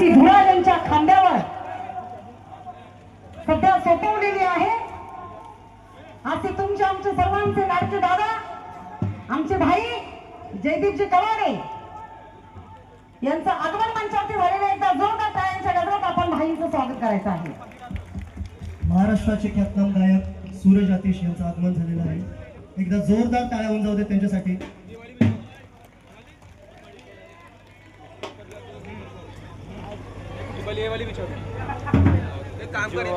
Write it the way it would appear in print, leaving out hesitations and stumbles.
ती धुरा यांच्या खांद्यावर सध्या सोपवलेली आहे। असे तुमचे आमचे सर्वांचे लाडके दादा आमचे भाई जयदीपजी कवाडे यांचं आगमन मंचावरती झालेलं एकदा जोरदार टाळ्यांच्या गजरात आपण भाईंचं स्वागत करायचं आहे। महाराष्ट्राचे ख्यातनाम गायक सूरज आतिश यांचं आगमन झालेलं आहे। एकदा जोरदार टाळ्या होऊन जाऊ दे त्यांच्यासाठी। काम करे